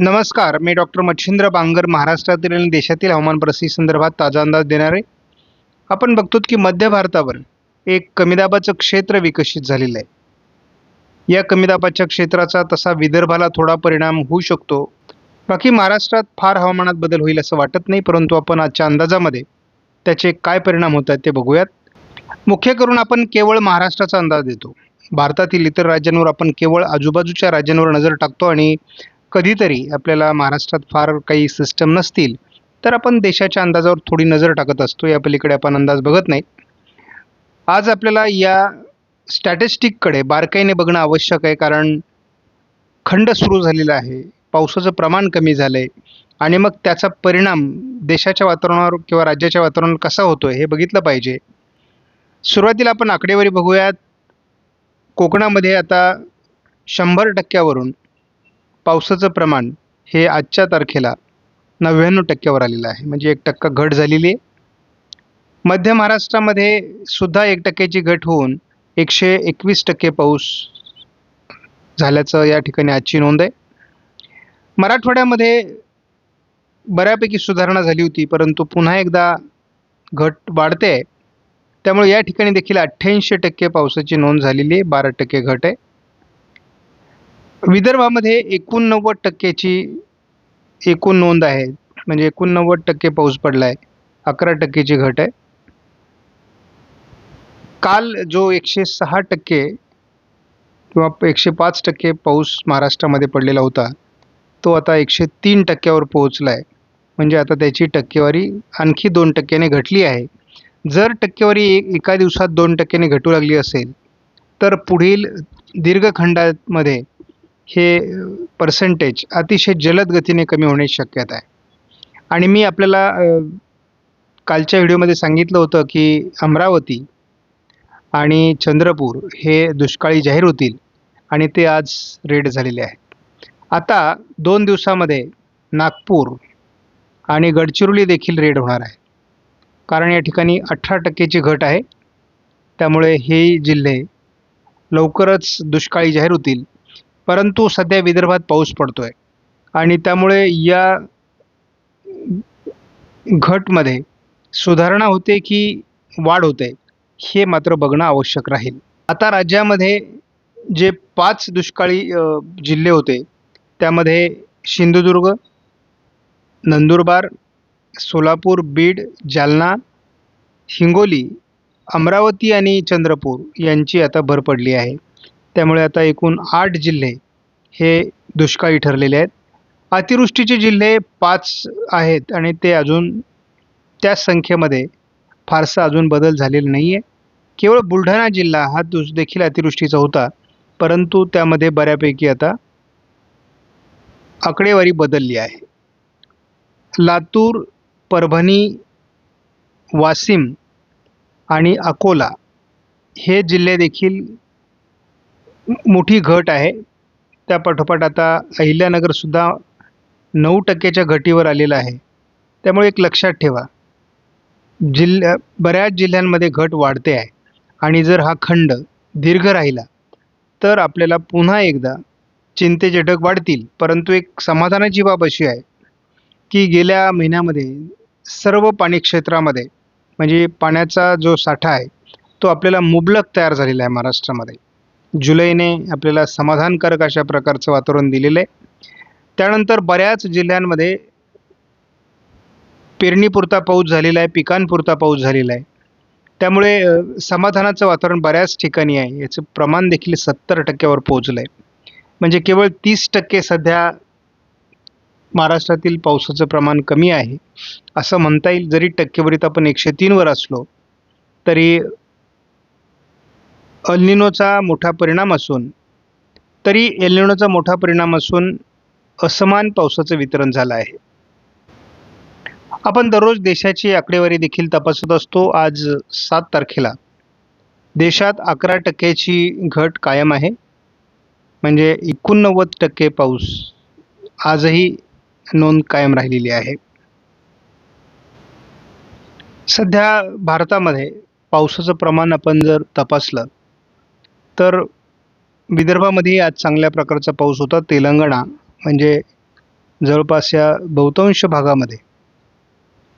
नमस्कार, मी डॉक्टर मच्छिंद्र बांगर महाराष्ट्रातील आणि देशातील हवामान परिस्थिती संदर्भात ताजा अंदाज देणार आहे. आपण बघतो की मध्य भारतावर एक कमी दाबाचं क्षेत्र विकसित झालेलं आहे. या कमी दाबाच्या क्षेत्राचा तसा विदर्भाला थोडा परिणाम होऊ शकतो. बाकी महाराष्ट्रात फार हवामानात बदल होईल असं वाटत नाही, परंतु आपण आजच्या अंदाजामध्ये त्याचे काय परिणाम होत आहेत ते बघूयात. मुख्य करून आपण केवळ महाराष्ट्राचा अंदाज देतो. भारतातील इतर राज्यांवर आपण केवळ आजूबाजूच्या राज्यांवर नजर टाकतो आणि कधीतरी आपल्याला महाराष्ट्रात फार काही सिस्टम नसतील तर आपण देशाच्या अंदाजावर थोडी नजर टाकत असतो. या पलीकडे आपण अंदाज बघत नाही. आज आपल्याला या स्टॅटिस्टिककडे बारकाईने बघणं आवश्यक आहे, कारण खंड सुरू झालेला आहे, पावसाचं प्रमाण कमी झालं आहे आणि मग त्याचा परिणाम देशाच्या वातावरणावर किंवा राज्याच्या वातावरणावर कसा होतोय हे बघितलं पाहिजे. सुरुवातीला आपण आकडेवारी बघूयात. कोकणामध्ये आता 100% पावसाचं प्रमाण हे आजच्या तारखेला 99% आलेलं आहे, म्हणजे 1% घट झालेली आहे. मध्य महाराष्ट्रामध्ये सुद्धा 1%ची घट होऊन 121% पाऊस झाल्याचं या ठिकाणी आजची नोंद आहे. मराठवाड्यामध्ये बऱ्यापैकी सुधारणा झाली होती, परंतु पुन्हा एकदा घट वाढते आहे. त्यामुळे या ठिकाणी देखील 88% पावसाची नोंद झालेली आहे, 12% घट आहे. विदर्भामध्ये 89%ची एकूण नोंद आहे, म्हणजे 89% पाऊस पडला आहे, 11%ची घट आहे. काल जो 106% किंवा 105% पाऊस महाराष्ट्रामध्ये पडलेला होता, तो आता 103%वर पोहोचला आहे, म्हणजे आता त्याची टक्केवारी आणखी 2%ने घटली आहे. जर टक्केवारी एका दिवसात 2%ने घटू लागली असेल तर पुढील दीर्घखंडामध्ये हे पर्सेंटेज अतिशय जलद गतीने कमी होण्याची शक्यता आहे. आणि मी आपल्याला कालच्या व्हिडिओमध्ये सांगितलं होतं की अमरावती आणि चंद्रपूर हे दुष्काळी जाहीर होतील आणि ते आज रेड झालेले आहेत. आता 2 दिवसामध्ये नागपूर आणि गडचिरोली देखील रेड होणार आहे, कारण या ठिकाणी 18%ची घट आहे. त्यामुळे हे जिल्हे लवकरच दुष्काळी जाहीर होतील. परंतु सध्या विदर्भात पाऊस पडतोय आणि त्यामुळे या घटमध्ये सुधारणा होते की वाढ होते हे मात्र बघणं आवश्यक राहील. आता राज्यामध्ये जे 5 दुष्काळी जिल्हे होते त्यामध्ये सिंधुदुर्ग, नंदुरबार, सोलापूर, बीड, जालना, हिंगोली, अमरावती आणि चंद्रपूर यांची आता भर पडली आहे. त्यामुळे आता एकूण 8 जिल्हे हे दुष्काळी ठरलेले आहेत. अतिवृष्टीचे जिल्हे 5 आहेत आणि ते अजून त्या संख्येमध्ये फारसा अजून बदल झालेला नाही आहे. केवळ बुलढाणा जिल्हा हा देखील अतिवृष्टीचा होता, परंतु त्यामध्ये बऱ्यापैकी आता आकडेवारी बदलली आहे. लातूर, परभणी, वाशिम आणि अकोला हे जिल्हे देखील मोठी घट आहे. त्या पाठोपाठ आता अहिल्यानगरसुद्धा 9%च्या घटीवर आलेलं आहे. त्यामुळे एक लक्षात ठेवा, बऱ्याच जिल्ह्यांमध्ये घट वाढते आहे आणि जर हा खंड दीर्घ राहिला तर आपल्याला पुन्हा एकदा चिंतेचे ढग वाढतील. परंतु एक समाधानाची बाब अशी आहे की गेल्या महिन्यामध्ये सर्व पाणी क्षेत्रामध्ये, म्हणजे पाण्याचा जो साठा आहे तो आपल्याला मुबलक तयार झालेला आहे महाराष्ट्रामध्ये. जुलैने आपल्याला समाधानकारक अशा प्रकारचं वातावरण दिलेलं आहे. त्यानंतर बऱ्याच जिल्ह्यांमध्ये पेरणीपुरता पाऊस झालेला आहे, पिकांपुरता पाऊस झालेला आहे. त्यामुळे समाधानाचं वातावरण बऱ्याच ठिकाणी आहे. याचं प्रमाण देखील 70%वर पोहोचलं आहे, म्हणजे केवळ 30% सध्या महाराष्ट्रातील पावसाचं प्रमाण कमी आहे असं म्हणता येईल. जरी टक्केवारीत आपण 103वर असलो तरी एल निनोचा मोठा परिणाम असून असमान पावसाचं वितरण झालं आहे. आपण दररोज देशाची आकडेवारी देखील तपासत असतो. आज 7 तारखेला देशात 11%ची घट कायम आहे, म्हणजे 89% पाऊस आजही नोंद कायम राहिलेली आहे. सध्या भारतामध्ये पावसाचं प्रमाण आपण जर तपासलं तर विदर्भामध्ये आज चांगल्या प्रकारचा पाऊस होता. तेलंगणा म्हणजे जवळपास या बहुतांश भागामध्ये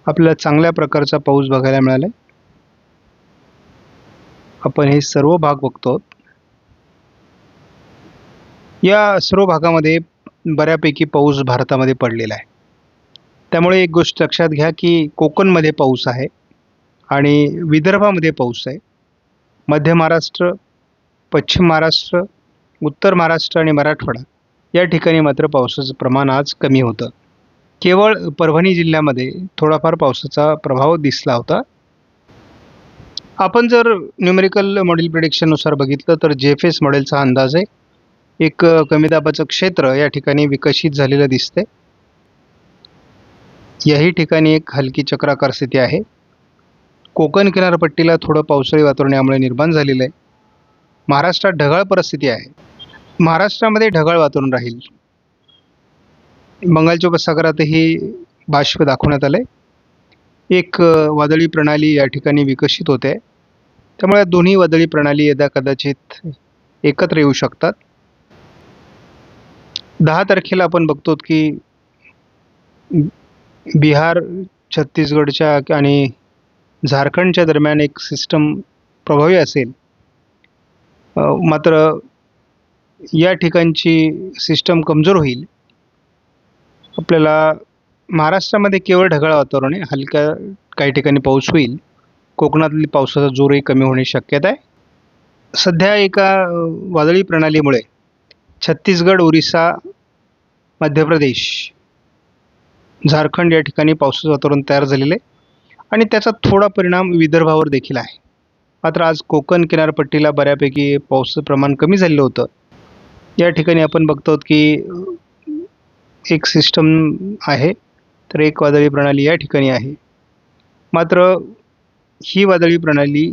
आपल्याला चांगल्या प्रकारचा पाऊस बघायला मिळाला. आपण हे सर्व भाग बघतो. या सर्व भागामध्ये बऱ्यापैकी पाऊस भारतामध्ये पडलेला आहे. त्यामुळे एक गोष्ट लक्षात घ्या की कोकणमध्ये पाऊस आहे आणि विदर्भामध्ये पाऊस आहे. मध्य महाराष्ट्र, पश्चिम महाराष्ट्र, उत्तर महाराष्ट्र आणि मराठवाडा या ठिकाणी मात्र पावसाचं प्रमाण आज कमी होतं. केवळ परभणी जिल्ह्यामध्ये थोडाफार पावसाचा प्रभाव दिसला होता. आपण जर न्यूमेरिकल मॉडेल प्रिडिक्शननुसार बघितलं तर JFS मॉडेलचा अंदाज आहे एक कमी दाबाचं क्षेत्र या ठिकाणी विकसित झालेलं दिसते. याही ठिकाणी एक हलकी चक्राकार स्थिती आहे. कोकण किनारपट्टीला थोडं पावसाळी वातावरण यामुळे निर्माण झालेलं आहे. महाराष्ट्रात ढगाळ परिस्थिती आहे. महाराष्ट्रामध्ये ढगाळ वातावरण राहील. बंगालच्या उपसागरातही बाष्प दाखवण्यात आले. एक वादळी प्रणाली या ठिकाणी विकसित होते. त्यामुळे दोन्ही वादळी प्रणाली यदा कदाचित एकत्र येऊ शकतात. 10 तारखेला आपण बघतो की बिहार, छत्तीसगडच्या आणि झारखंडच्या दरम्यान एक सिस्टम प्रभावी असेल. मात्र या ठिकाणची सिस्टम कमजोर होईल. आपल्याला महाराष्ट्रामध्ये केवळ ढगाळ वातावरण आहे. हलक्या काही ठिकाणी पाऊस होईल. कोकणातील पावसाचा जोरही कमी होण्याची शक्यता आहे. सध्या एका वादळी प्रणालीमुळे छत्तीसगड, ओरिसा, मध्य प्रदेश, झारखंड या ठिकाणी पावसाचं वातावरण तयार झालेलं आहे आणि त्याचा थोडा परिणाम विदर्भावर देखील आहे. मात्र आज कोकण किनारपट्टीला बऱ्यापैकी पावसाचं प्रमाण कमी झालेलं होतं. या ठिकाणी आपण बघतो की एक सिस्टम आहे तर एक वादळी प्रणाली या ठिकाणी आहे. मात्र ही वादळी प्रणाली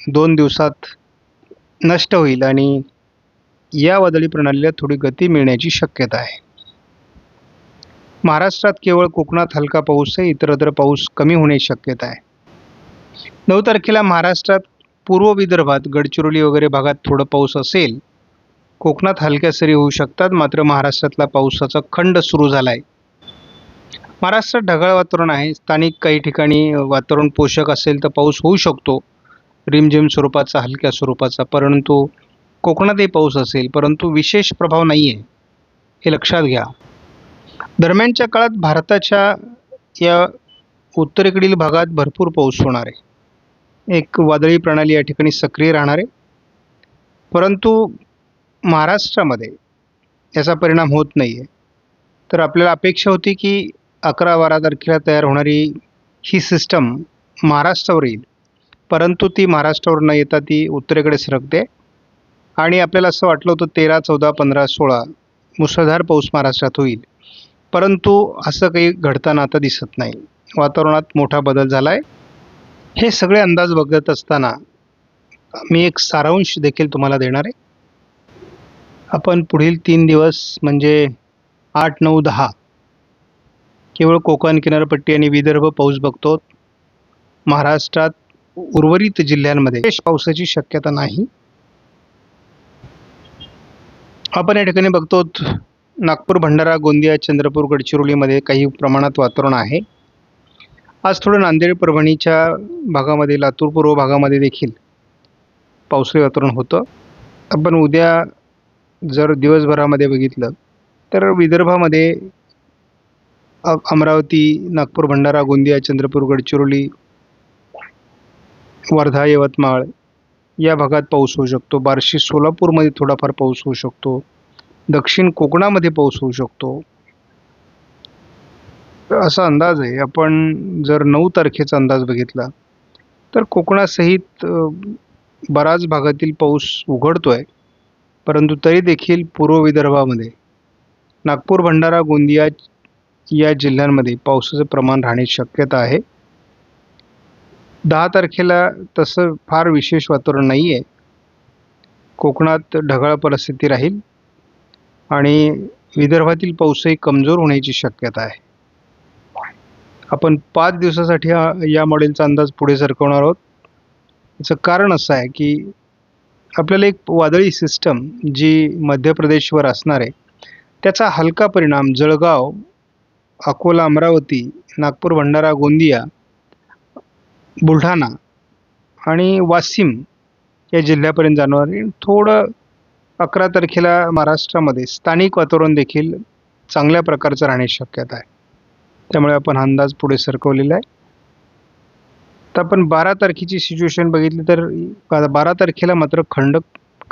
2 दिवसात नष्ट होईल आणि या वादळी प्रणालीला थोडी गती मिळण्याची शक्यता आहे. महाराष्ट्रात केवळ कोकणात हलका पाऊस आहे. इतरत्र पाऊस कमी होण्याची शक्यता आहे. 9 तारखेला महाराष्ट्रात पूर्व विदर्भात गडचिरोली वगैरे भागात थोडं पाऊस असेल. कोकणात हलक्या सरी होऊ शकतात. मात्र महाराष्ट्रातला पावसाचा खंड सुरू झाला आहे. महाराष्ट्रात ढगाळ वातावरण आहे. स्थानिक काही ठिकाणी वातावरण पोषक असेल तर पाऊस होऊ शकतो, रिमझिम स्वरूपाचा, हलक्या स्वरूपाचा. परंतु कोकणातही पाऊस असेल, परंतु विशेष प्रभाव नाही आहे, हे लक्षात घ्या. दरम्यानच्या काळात भारताच्या या उत्तरेकडील भागात भरपूर पाऊस होणार आहे. एक वादळी प्रणाली या ठिकाणी सक्रिय राहणार आहे. परंतु महाराष्ट्रामध्ये याचा परिणाम होत नाही आहे. तर आपल्याला अपेक्षा होती की 11-12 तारखेला तयार होणारी ही सिस्टम महाराष्ट्रावर येईल. परंतु ती महाराष्ट्रावर न येता ती उत्तरेकडे सरकते आणि आपल्याला असं वाटलं होतं 13, 14, 15, 16 मुसळधार पाऊस महाराष्ट्रात होईल. परंतु असं काही घडताना आता दिसत नाही. वातावरणात मोठा बदल झाला आहे. हे सगळे अंदाज बघत असताना मी एक सारांश देखील तुम्हाला देणार आहे. आपण पुढील 3 दिवस म्हणजे 8, 9, 10 केवळ कोकण किनारपट्टी आणि विदर्भ पाऊस बघतो. महाराष्ट्रात उर्वरित जिल्ह्यांमध्ये विशेष पावसाची शक्यता नाही. आपण या ठिकाणी बघतो नागपूर, भंडारा, गोंदिया, चंद्रपूर, गडचिरोलीमध्ये काही प्रमाणात वातावरण आहे. आज थोडं नांदेड, परभणीच्या भागामध्ये, लातूर पूर्व भागामध्ये देखील पावसाळी वातावरण होतं. आपण उद्या जर दिवसभरामध्ये बघितलं तर विदर्भामध्ये अमरावती, नागपूर, भंडारा, गोंदिया, चंद्रपूर, गडचिरोली, वर्धा, यवतमाळ या भागात पाऊस होऊ शकतो. बार्शी, सोलापूरमध्ये थोडाफार पाऊस होऊ शकतो. दक्षिण कोकणामध्ये पाऊस होऊ शकतो, असा अंदाज आहे. आपण जर 9 तारखेचा अंदाज बघितला तर कोकणासहित बराच भागातील पाऊस उघडतोय. परंतु तरी देखील पूर्व विदर्भामध्ये नागपूर, भंडारा, गोंदिया या जिल्ह्यांमध्ये पावसाचं प्रमाण राहण्याची शक्यता आहे. 10 तारखेला तसं फार विशेष वातावरण नाही आहे. कोकणात ढगाळ परिस्थिती राहील आणि विदर्भातील पाऊसही कमजोर होण्याची शक्यता आहे. आपण 5 दिवसासाठी या मॉडेलचा अंदाज पुढे सरकवणार आहोत. याचं कारण असं आहे की आपल्याला एक वादळी सिस्टम जी मध्य प्रदेशवर असणार आहे त्याचा हलका परिणाम जळगाव, अकोला अमरावती, नागपूर भंडारा गोंदिया, बुलढाणा आणि वाशिम या जिल्ह्यापर्यंत जाणार आहे. थोडं 11 तारखेला महाराष्ट्रामध्ये स्थानिक वातावरण देखील चांगल्या प्रकारचं राहण्याची शक्यता आहे. त्यामुळे आपण हा अंदाज पुढे सरकवलेला आहे. तर आपण 12 तारखेची सिच्युएशन बघितली तर 12 तारखेला मात्र खंड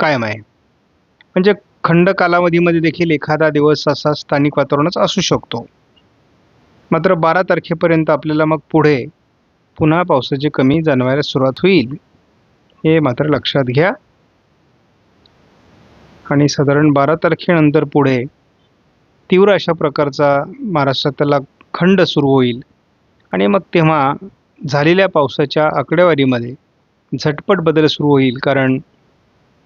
कायम आहे. म्हणजे खंड कालावधीमध्ये देखील एखादा दिवस असा स्थानिक वातावरणाचा असू शकतो. मात्र 12 तारखेपर्यंत आपल्याला मग पुढे पुन्हा पावसाची कमी जाणवायला सुरुवात होईल, हे मात्र लक्षात घ्या. आणि साधारण 12 तारखेनंतर पुढे तीव्र अशा प्रकारचा महाराष्ट्रातला खंड सुरू होईल आणि मग तेव्हा झालेल्या पावसाच्या आकडेवारीमध्ये झटपट बदल सुरू होईल, कारण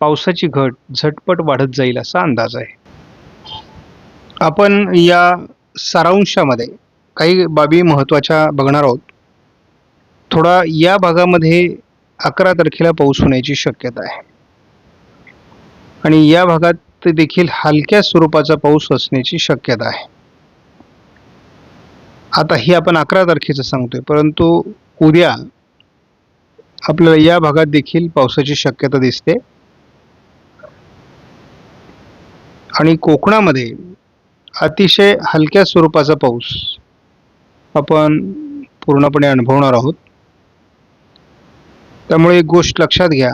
पावसाची घट झटपट वाढत जाईल असा अंदाज आहे. आपण या सारांशामध्ये काही बाबी महत्त्वाच्या बघणार आहोत. थोडा या भागामध्ये 11 तारखेला पाऊस होण्याची शक्यता आहे आणि या भागात देखील हलक्या स्वरूपाचा पाऊस असण्याची शक्यता आहे. आता ही आपण 11 तारखेचं सांगतोय, परंतु उद्या आपल्याला या भागात देखील पावसाची शक्यता दिसते आणि कोकणामध्ये अतिशय हलक्या स्वरूपाचा पाऊस आपण पूर्णपणे अनुभवणार आहोत. त्यामुळे एक गोष्ट लक्षात घ्या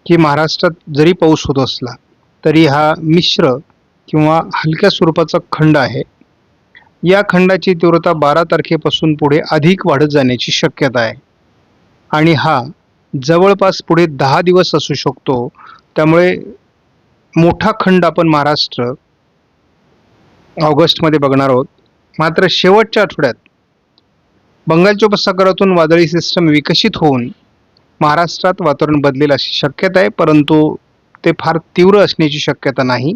की महाराष्ट्रात जरी पाऊस होत असला तरी हा मिश्र किंवा हलक्या स्वरूपाचा खंड आहे. या खंडाची तीव्रता 12 तारखेपासून पुढे अधिक वाढत जाण्याची शक्यता आहे आणि हा जवळपास पुढे 10 दिवस असू शकतो. त्यामुळे मोठा खंड आपण महाराष्ट्र ऑगस्टमध्ये बघणार आहोत. मात्र शेवटच्या आठवड्यात बंगालच्या उपसागरातून वादळी सिस्टम विकसित होऊन महाराष्ट्रात वातावरण बदलेल अशी शक्यता आहे, परंतु ते फार तीव्र असण्याची शक्यता नाही.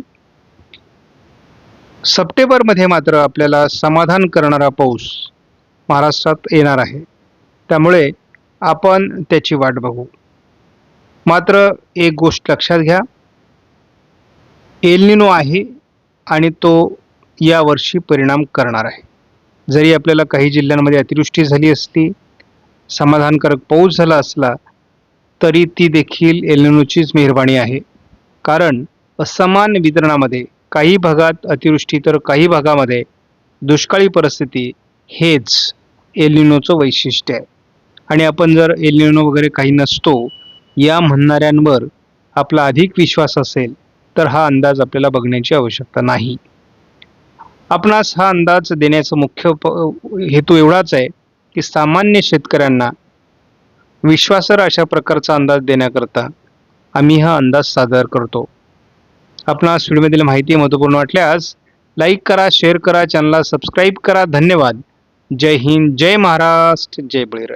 सप्टेंबरमध्ये मात्र आपल्याला समाधान करणारा पाऊस महाराष्ट्रात येणार आहे. त्यामुळे आपण त्याची वाट बघू. मात्र एक गोष्ट लक्षात घ्या, एल निनो आहे आणि तो यावर्षी परिणाम करणार आहे. जरी आपल्याला काही जिल्ह्यांमध्ये अतिवृष्टी झाली असली, समाधानकारक पाऊस झाला असला, तरी ती देखील एल निनोचीच मेहरबानी आहे. कारण असमान वितरणामध्ये काही भागात अतिवृष्टी तर काही भागामध्ये दुष्काळी परिस्थिती हेच एल निनोचं वैशिष्ट्य आहे. आणि आपण जर एल निनो वगैरे काही नसतो या म्हणणाऱ्यांवर आपला अधिक विश्वास असेल तर हा अंदाज आपल्याला बघण्याची आवश्यकता नाही. आपणास हा अंदाज देण्याचा मुख्य हेतू एवढाच आहे की सामान्य शेतकऱ्यांना विश्वासार्ह अशा प्रकारचा अंदाज देण्याकरता आम्ही हा अंदाज सादर करतो. आपणास व्हिडिओमधील माहिती महत्त्वपूर्ण वाटल्यास लाईक करा, शेअर करा, चॅनलला सबस्क्राईब करा. धन्यवाद. जय हिंद, जय महाराष्ट्र, जय बळीराजा.